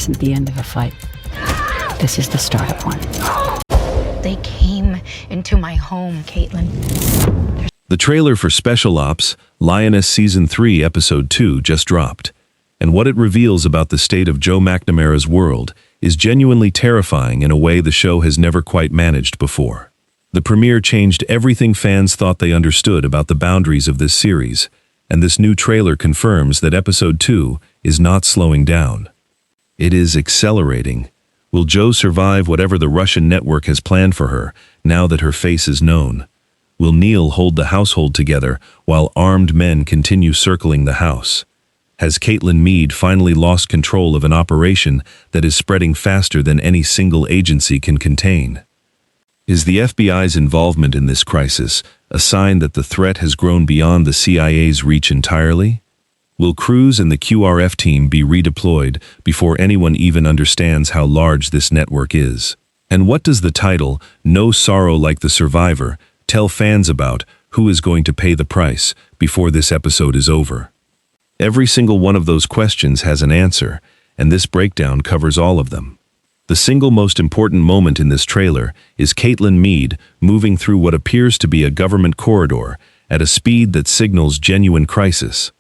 isn't the end of a fight. This is the start of one. They came into my home, Kaitlyn. The trailer for Special Ops, Lioness Season 3, Episode 2 just dropped, and what it reveals about the state of Joe McNamara's world is genuinely terrifying in a way the show has never quite managed before. The premiere changed everything fans thought they understood about the boundaries of this series, and this new trailer confirms that Episode 2 is not slowing down. It is accelerating. Will Joe survive whatever the Russian network has planned for her, now that her face is known? Will Neal hold the household together while armed men continue circling the house? Has Kaitlyn Meade finally lost control of an operation that is spreading faster than any single agency can contain? Is the FBI's involvement in this crisis a sign that the threat has grown beyond the CIA's reach entirely? Will Cruz and the QRF team be redeployed before anyone even understands how large this network is? And what does the title, No Sorrow Like the Survivor, tell fans about who is going to pay the price before this episode is over? Every single one of those questions has an answer, and this breakdown covers all of them. The single most important moment in this trailer is Kaitlyn Meade moving through what appears to be a government corridor at a speed that signals genuine crisis.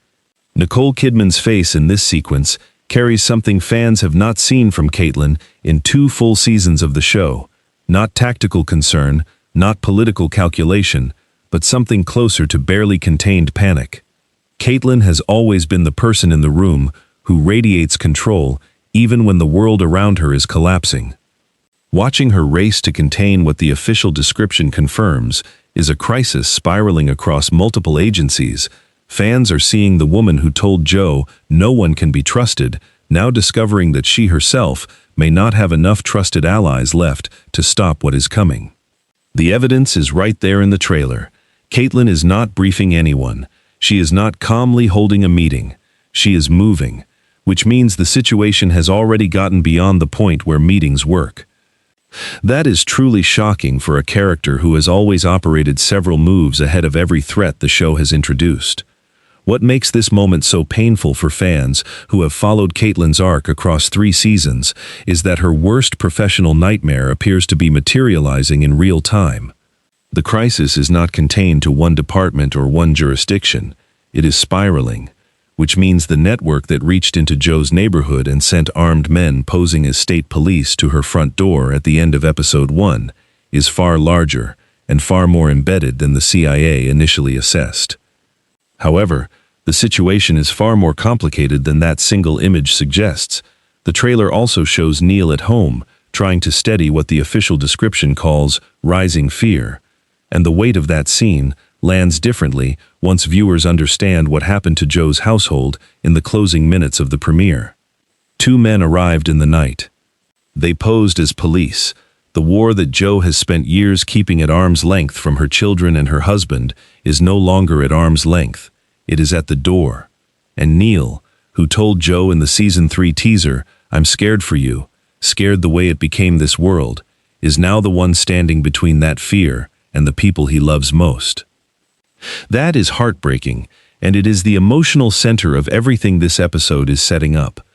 Nicole Kidman's face in this sequence carries something fans have not seen from Kaitlyn in 2 full seasons of the show. Not tactical concern, not political calculation, but something closer to barely contained panic. Kaitlyn has always been the person in the room who radiates control even when the world around her is collapsing. Watching her race to contain what the official description confirms is a crisis spiraling across multiple agencies, fans are seeing the woman who told Joe no one can be trusted, now discovering that she herself may not have enough trusted allies left to stop what is coming. The evidence is right there in the trailer. Kaitlyn is not briefing anyone. She is not calmly holding a meeting. She is moving, which means the situation has already gotten beyond the point where meetings work. That is truly shocking for a character who has always operated several moves ahead of every threat the show has introduced. What makes this moment so painful for fans who have followed Kaitlyn's arc across 3 seasons is that her worst professional nightmare appears to be materializing in real time. The crisis is not contained to one department or one jurisdiction. It is spiraling, which means the network that reached into Joe's neighborhood and sent armed men posing as state police to her front door at the end of Episode 1 is far larger and far more embedded than the CIA initially assessed. However, the situation is far more complicated than that single image suggests. The trailer also shows Neal at home, trying to steady what the official description calls rising fear, and the weight of that scene lands differently once viewers understand what happened to Joe's household in the closing minutes of the premiere. 2 men arrived in the night. They posed as police. The war that Joe has spent years keeping at arm's length from her children and her husband is no longer at arm's length. It is at the door. And Neal, who told Joe in the Season 3 teaser, "I'm scared for you," scared the way it became this world, is now the one standing between that fear and the people he loves most. That is heartbreaking, and it is the emotional center of everything this episode is setting up.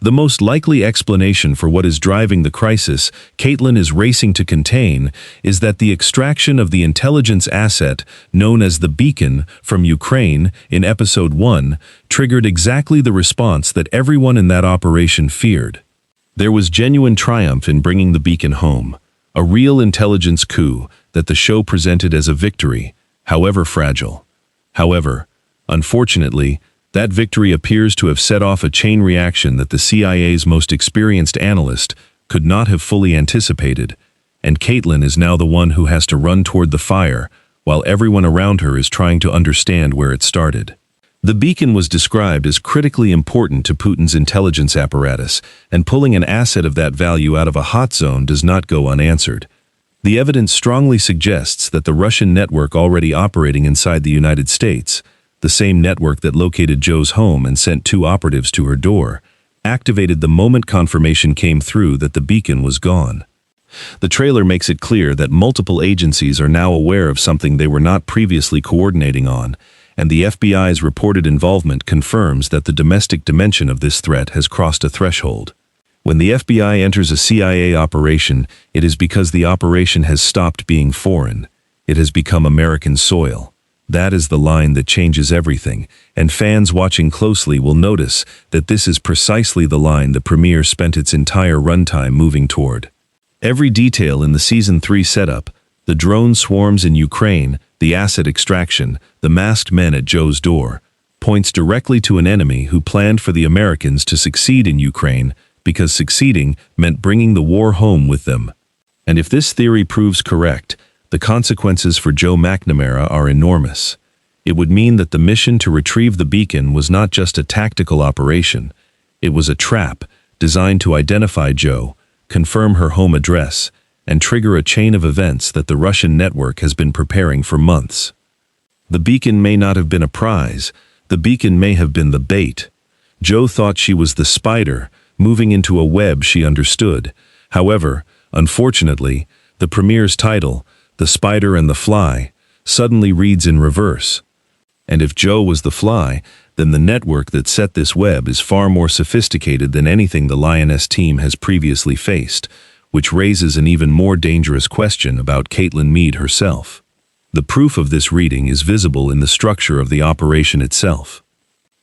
The most likely explanation for what is driving the crisis Kaitlyn is racing to contain is that the extraction of the intelligence asset known as the Beacon from Ukraine in Episode 1 triggered exactly the response that everyone in that operation feared. There was genuine triumph in bringing the Beacon home, a real intelligence coup that the show presented as a victory, however fragile. However, unfortunately, that victory appears to have set off a chain reaction that the CIA's most experienced analyst could not have fully anticipated, and Kaitlyn is now the one who has to run toward the fire while everyone around her is trying to understand where it started. The Beacon was described as critically important to Putin's intelligence apparatus, and pulling an asset of that value out of a hot zone does not go unanswered. The evidence strongly suggests that the Russian network already operating inside the United States, the same network that located Joe's home and sent 2 operatives to her door, activated the moment confirmation came through that the Beacon was gone. The trailer makes it clear that multiple agencies are now aware of something they were not previously coordinating on, and the FBI's reported involvement confirms that the domestic dimension of this threat has crossed a threshold. When the FBI enters a CIA operation, it is because the operation has stopped being foreign. It has become American soil. That is the line that changes everything, and fans watching closely will notice that this is precisely the line the premiere spent its entire runtime moving toward. Every detail in the Season 3 setup, the drone swarms in Ukraine, the asset extraction, the masked men at Joe's door, points directly to an enemy who planned for the Americans to succeed in Ukraine, because succeeding meant bringing the war home with them. And if this theory proves correct, the consequences for Joe McNamara are enormous. It would mean that the mission to retrieve the beacon was not just a tactical operation. It was a trap designed to identify Joe, confirm her home address, and trigger a chain of events that the Russian network has been preparing for months. The beacon may not have been a prize. The beacon may have been the bait. Joe thought she was the spider, moving into a web she understood. However, unfortunately, the premiere's title, The Spider and the Fly, suddenly reads in reverse. And if Joe was the fly, then the network that set this web is far more sophisticated than anything the Lioness team has previously faced, which raises an even more dangerous question about Kaitlyn Meade herself. The proof of this reading is visible in the structure of the operation itself.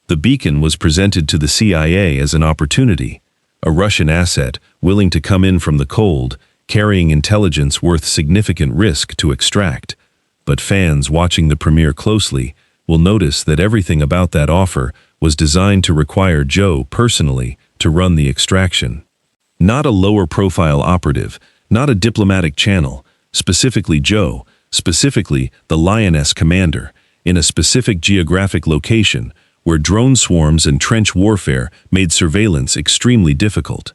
The beacon was presented to the CIA as an opportunity, a Russian asset willing to come in from the cold, carrying intelligence worth significant risk to extract. But fans watching the premiere closely will notice that everything about that offer was designed to require Joe personally to run the extraction. Not a lower-profile operative, not a diplomatic channel, specifically Joe, specifically the Lioness commander, in a specific geographic location where drone swarms and trench warfare made surveillance extremely difficult.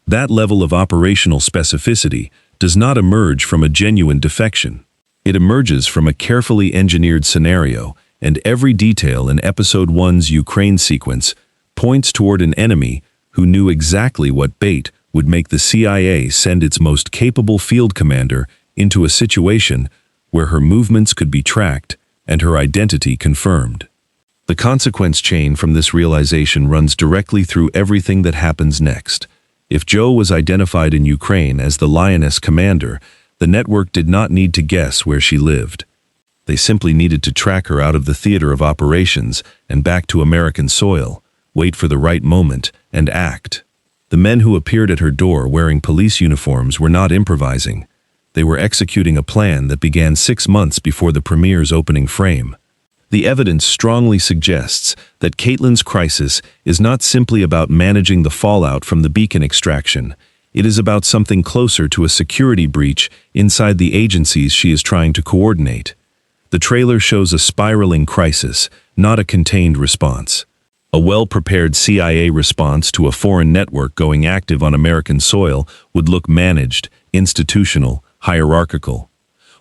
That level of operational specificity does not emerge from a genuine defection. It emerges from a carefully engineered scenario, and every detail in Episode 1's Ukraine sequence points toward an enemy who knew exactly what bait would make the CIA send its most capable field commander into a situation where her movements could be tracked and her identity confirmed. The consequence chain from this realization runs directly through everything that happens next. If Joe was identified in Ukraine as the Lioness commander, the network did not need to guess where she lived. They simply needed to track her out of the theater of operations and back to American soil, wait for the right moment, and act. The men who appeared at her door wearing police uniforms were not improvising. They were executing a plan that began 6 months before the premiere's opening frame. The evidence strongly suggests that Kaitlyn's crisis is not simply about managing the fallout from the beacon extraction. It is about something closer to a security breach inside the agencies she is trying to coordinate. The trailer shows a spiraling crisis, not a contained response. A well-prepared CIA response to a foreign network going active on American soil would look managed, institutional, hierarchical.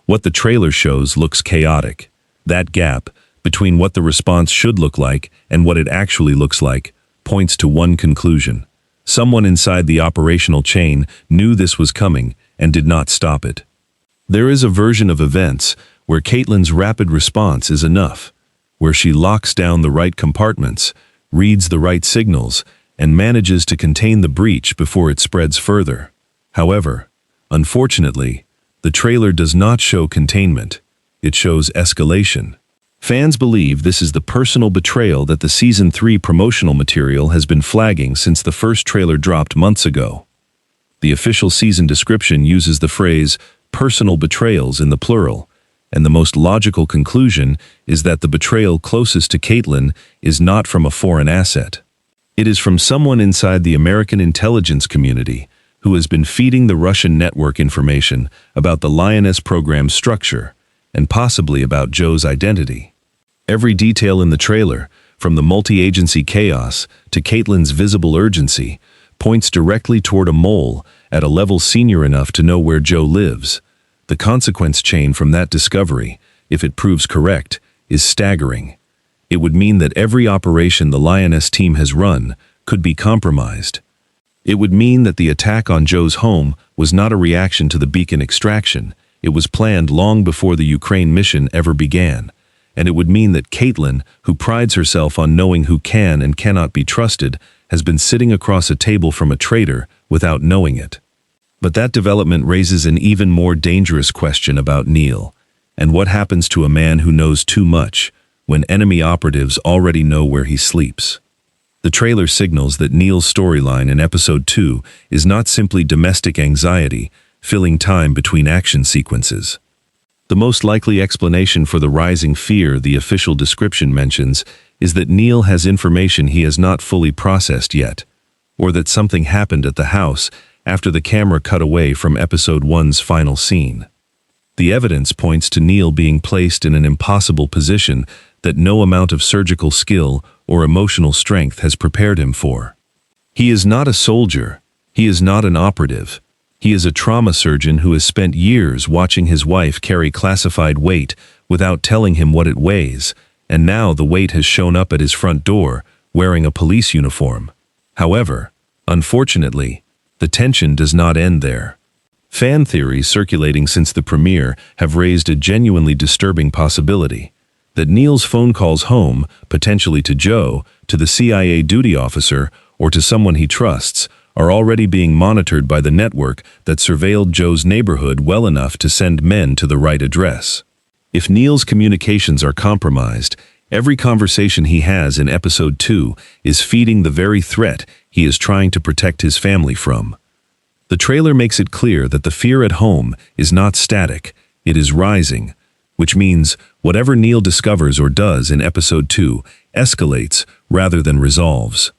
What the trailer shows looks chaotic. That gap between what the response should look like and what it actually looks like points to one conclusion. Someone inside the operational chain knew this was coming and did not stop it. There is a version of events where Kaitlyn's rapid response is enough, where she locks down the right compartments, reads the right signals, and manages to contain the breach before it spreads further. However, unfortunately, the trailer does not show containment. It shows escalation. Fans believe this is the personal betrayal that the Season 3 promotional material has been flagging since the first trailer dropped months ago. The official season description uses the phrase personal betrayals in the plural, and the most logical conclusion is that the betrayal closest to Kaitlyn is not from a foreign asset. It is from someone inside the American intelligence community who has been feeding the Russian network information about the Lioness program's structure, and possibly about Joe's identity. Every detail in the trailer, from the multi-agency chaos to Kaitlyn's visible urgency, points directly toward a mole at a level senior enough to know where Joe lives. The consequence chain from that discovery, if it proves correct, is staggering. It would mean that every operation the Lioness team has run could be compromised. It would mean that the attack on Joe's home was not a reaction to the beacon extraction. It was planned long before the Ukraine mission ever began. And it would mean that Kaitlyn, who prides herself on knowing who can and cannot be trusted, has been sitting across a table from a traitor without knowing it. But that development raises an even more dangerous question about Neal, and what happens to a man who knows too much when enemy operatives already know where he sleeps. The trailer signals that Neal's storyline in episode 2 is not simply domestic anxiety, filling time between action sequences. The most likely explanation for the rising fear the official description mentions is that Neal has information he has not fully processed yet, or that something happened at the house after the camera cut away from episode 1's final scene. The evidence points to Neal being placed in an impossible position that no amount of surgical skill or emotional strength has prepared him for. He is not a soldier. He is not an operative. He is a trauma surgeon who has spent years watching his wife carry classified weight without telling him what it weighs, and now the weight has shown up at his front door, wearing a police uniform. However, unfortunately, the tension does not end there. Fan theories circulating since the premiere have raised a genuinely disturbing possibility that Neal's phone calls home, potentially to Joe, to the CIA duty officer, or to someone he trusts, are already being monitored by the network that surveilled Joe's neighborhood well enough to send men to the right address. If Neal's communications are compromised, every conversation he has in episode 2 is feeding the very threat he is trying to protect his family from. The trailer makes it clear that the fear at home is not static, it is rising, which means whatever Neal discovers or does in episode 2 escalates rather than resolves.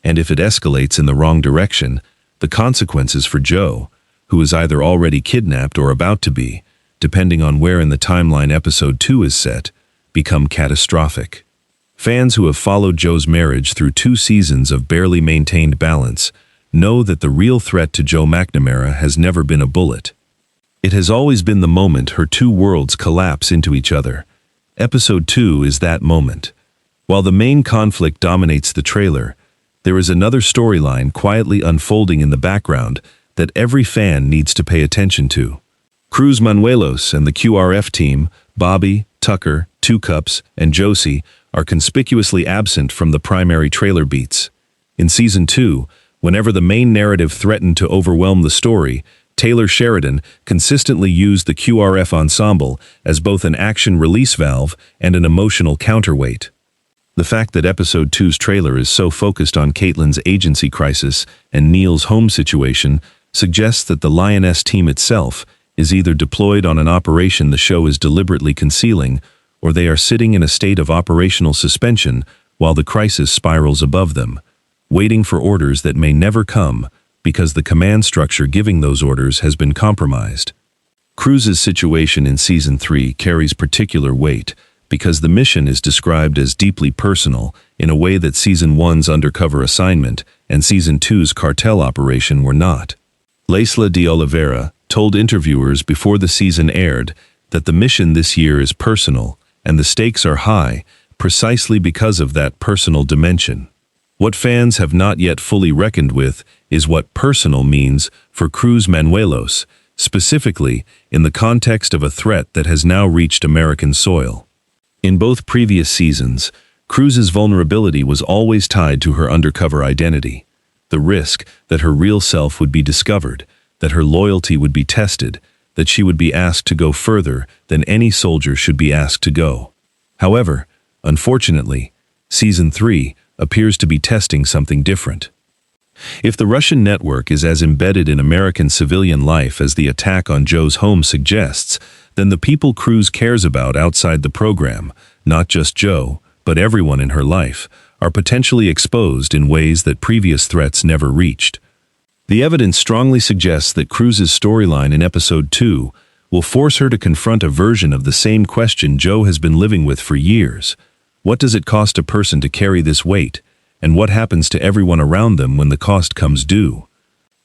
And if it escalates in the wrong direction, the consequences for Joe, who is either already kidnapped or about to be, depending on where in the timeline episode 2 is set, become catastrophic. Fans who have followed Joe's marriage through 2 seasons of barely maintained balance know that the real threat to Joe McNamara has never been a bullet. It has always been the moment her 2 worlds collapse into each other. Episode 2 is that moment. While the main conflict dominates the trailer, there is another storyline quietly unfolding in the background that every fan needs to pay attention to. Cruz, Manuelos, and the QRF team, Bobby, Tucker, Two Cups, and Josie, are conspicuously absent from the primary trailer beats. In Season 2, whenever the main narrative threatened to overwhelm the story, Taylor Sheridan consistently used the QRF ensemble as both an action release valve and an emotional counterweight. The fact that episode 2's trailer is so focused on Kaitlyn's agency crisis and Neal's home situation suggests that the Lioness team itself is either deployed on an operation the show is deliberately concealing, or they are sitting in a state of operational suspension while the crisis spirals above them, waiting for orders that may never come because the command structure giving those orders has been compromised. Cruz's situation in Season 3 carries particular weight because the mission is described as deeply personal in a way that Season 1's undercover assignment and Season 2's cartel operation were not. Leisla de Oliveira told interviewers before the season aired that the mission this year is personal and the stakes are high precisely because of that personal dimension. What fans have not yet fully reckoned with is what personal means for Cruz Manuelos, specifically in the context of a threat that has now reached American soil. In both previous seasons, Cruz's vulnerability was always tied to her undercover identity, the risk that her real self would be discovered, that her loyalty would be tested, that she would be asked to go further than any soldier should be asked to go. However, unfortunately, Season 3 appears to be testing something different. If the Russian network is as embedded in American civilian life as the attack on Joe's home suggests, then the people Cruz cares about outside the program, not just Joe, but everyone in her life, are potentially exposed in ways that previous threats never reached. The evidence strongly suggests that Cruz's storyline in episode 2 will force her to confront a version of the same question Joe has been living with for years. What does it cost a person to carry this weight, and what happens to everyone around them when the cost comes due?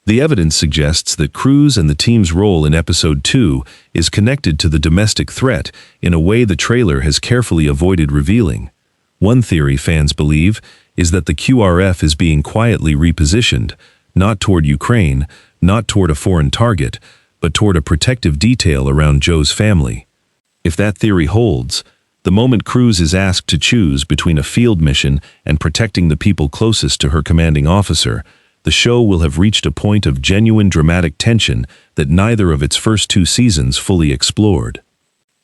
The evidence suggests that Cruz and the team's role in episode 2 is connected to the domestic threat in a way the trailer has carefully avoided revealing. One theory fans believe is that the QRF is being quietly repositioned, not toward Ukraine, not toward a foreign target, but toward a protective detail around Joe's family. If that theory holds, the moment Cruz is asked to choose between a field mission and protecting the people closest to her commanding officer, the show will have reached a point of genuine dramatic tension that neither of its first two seasons fully explored.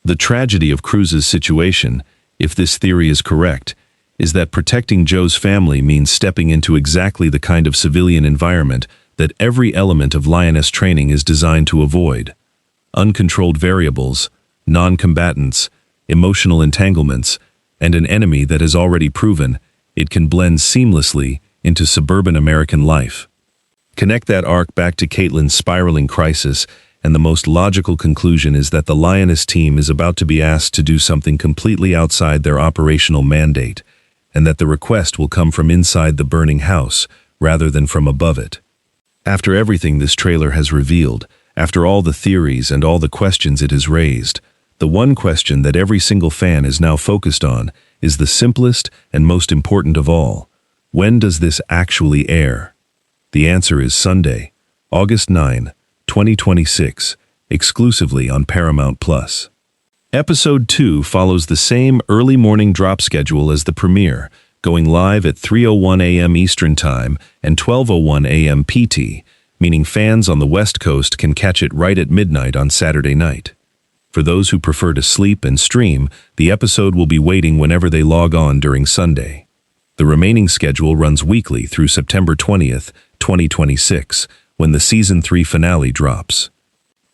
The tragedy of Cruz's situation, if this theory is correct, is that protecting Joe's family means stepping into exactly the kind of civilian environment that every element of Lioness training is designed to avoid. Uncontrolled variables, non-combatants, emotional entanglements, and an enemy that has already proven it can blend seamlessly into suburban American life. Connect that arc back to Kaitlyn's spiraling crisis, and the most logical conclusion is that the Lioness team is about to be asked to do something completely outside their operational mandate, and that the request will come from inside the burning house rather than from above it. After everything this trailer has revealed, after all the theories and all the questions it has raised, the one question that every single fan is now focused on is the simplest and most important of all. When does this actually air? The answer is Sunday, August 9, 2026, exclusively on Paramount+. Episode 2 follows the same early morning drop schedule as the premiere, going live at 3:01 a.m. Eastern Time and 12:01 a.m. PT, meaning fans on the West Coast can catch it right at midnight on Saturday night. For those who prefer to sleep and stream, the episode will be waiting whenever they log on during Sunday. The remaining schedule runs weekly through September 20th, 2026, when the Season 3 finale drops.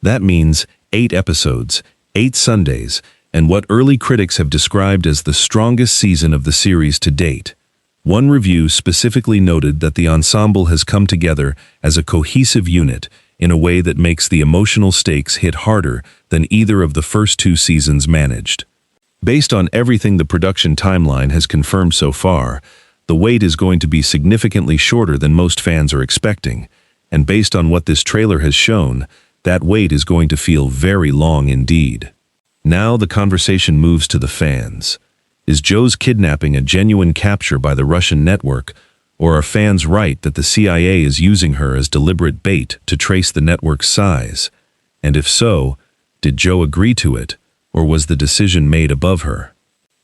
That means 8 episodes, 8 Sundays, and what early critics have described as the strongest season of the series to date. One review specifically noted that the ensemble has come together as a cohesive unit in a way that makes the emotional stakes hit harder than either of the first 2 seasons managed. Based on everything the production timeline has confirmed so far, the wait is going to be significantly shorter than most fans are expecting, and based on what this trailer has shown, that wait is going to feel very long indeed. Now the conversation moves to the fans. Is Joe's kidnapping a genuine capture by the Russian network, or are fans right that the CIA is using her as deliberate bait to trace the network's size? And if so, did Joe agree to it, or was the decision made above her?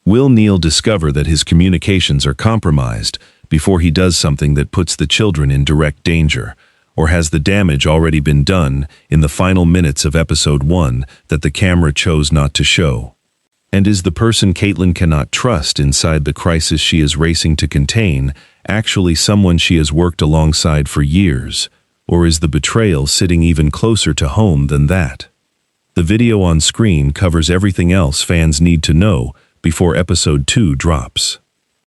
Will Neal discover that his communications are compromised before he does something that puts the children in direct danger, or has the damage already been done in the final minutes of Episode 1 that the camera chose not to show? And is the person Kaitlyn cannot trust inside the crisis she is racing to contain actually someone she has worked alongside for years, or is the betrayal sitting even closer to home than that? The video on screen covers everything else fans need to know before Episode 2 drops.